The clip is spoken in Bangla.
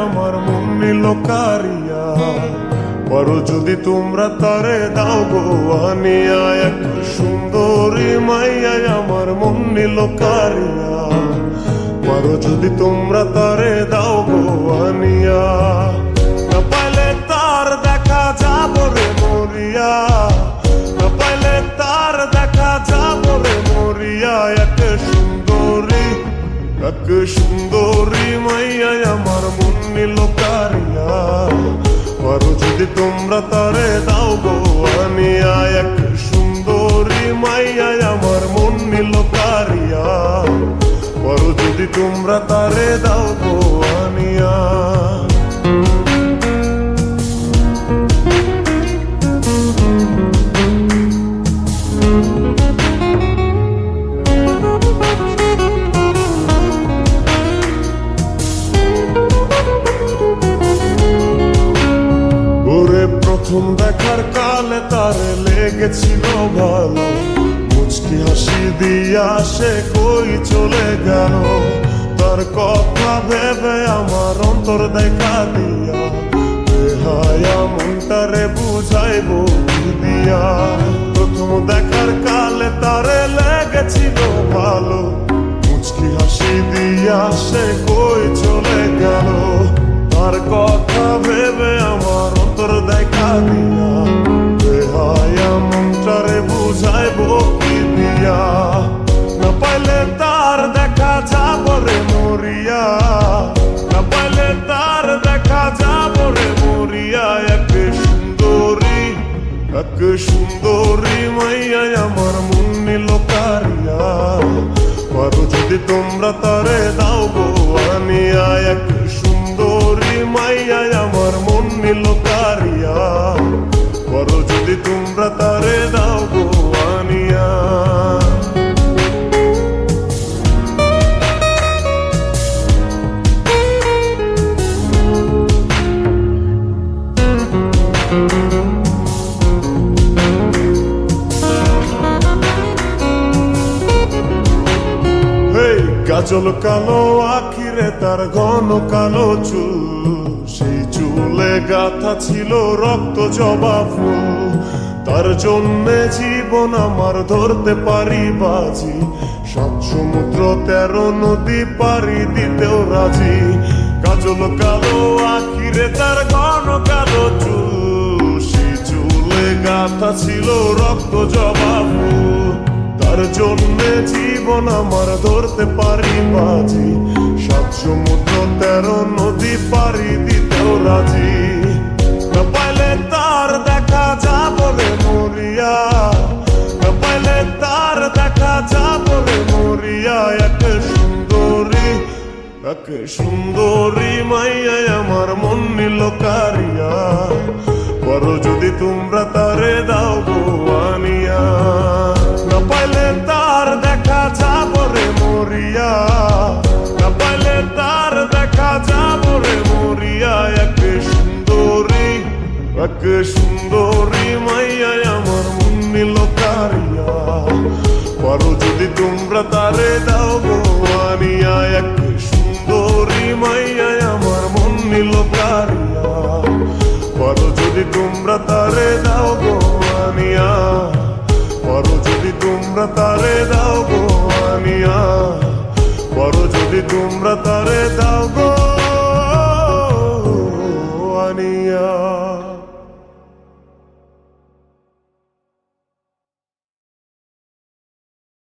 আমার মন নিল কারিয়া, পারো যদি তোমরা তারে দাও গো আনিয়া। এক সুন্দরী মাইয়া আমার মন নিল কারিয়া, পারো যদি তোমরা তারে দাও গো আনিয়া। না পাইলে তার দেখা যাব রে মরিয়া, না পাইলে তার দেখা যাব রে মরিয়া। এক সুন্দরী মাইয়া আমার মন নিল কারিয়া, পারো যদি তোমরা তারে দাও গো আনিয়া। এক সুন্দরী মাইয়া আমার মন নিল কারিয়া, পারো যদি তোমরা তারে দাও গো আনিয়া। প্রথম দেখার কালে তারে লেগেছিল ভালো, মুচকি হাসি দিয়া সে কই চলে গেল। তার কথা ভেবে আমার অন্তর দেখা দিয়া, বেহায়া মনটারে বুঝাইবো কি দিয়া। প্রথম দেখার কালে তারে লেগেছিল ভালো, মুচকি হাসি দিয়া সে কই চলে গেল। তার কথা ভেবে আমার অন্তর দেখা দিয়া, বেহায়া মনটারে বুঝাইবো কি দিয়া। না পাইলে তার দেখা যাব রে মরিয়া, না পাইলে তার দেখা যাব রে মরিয়া। এক সুন্দরী মাইয়া আমার মন নিল কারিয়া, পারো যদি তোমরা তারে দাও গো আনিয়া। এক সুন্দরী মাইয়া আমার মন নিল কারিয়া, পারো যদি তোমরা তারে দাও গো আনিয়া। কাজল কালো আখিরে তার ঘন কালো চুল, সেই চুলে গাথা ছিল রক্ত জবা ফুল। তার জন্যে জীবন আমার ধরতে পারি বাজি, 7 সমুদ্র 13 নদী পারি দিতেও রাজি। কাজল কালো আখিরে তার ঘন কালো চুল, সেই চুলে গাথা ছিল রক্ত জবা ফুল। তার জন্যে জীবন আমার ধরতে পারি বাজি, 7 সমুদ্র 13 নদী পারি দিতেও রাজি। না পাইলে তার দেখা যাব রে মরিয়া, না পাইলে তার দেখা যাব রে মরিয়া। এক সুন্দরী মাইয়া আমার মন নিল কারিয়া, পারো যদি তোমরা তারে দাও গো আনিয়া। না পাইলে তার দেখা যাব রে মরিয়া, না পাইলে তার দেখা যাব রে মরিয়া। এক সুন্দরী মাইয়া আমার মন নিল কারিয়া, পারো যদি তোমরা তারে দাও গো আনিয়া। এক সুন্দরী মাইয়া আমার মন নিল কারিয়া, পারো যদি তোমরা তারে দাও গো আনিয়া। পারো যদি তোমরা তারে দাও গো আনিয়া, পারো যদি তোমরা তারে দাও গো।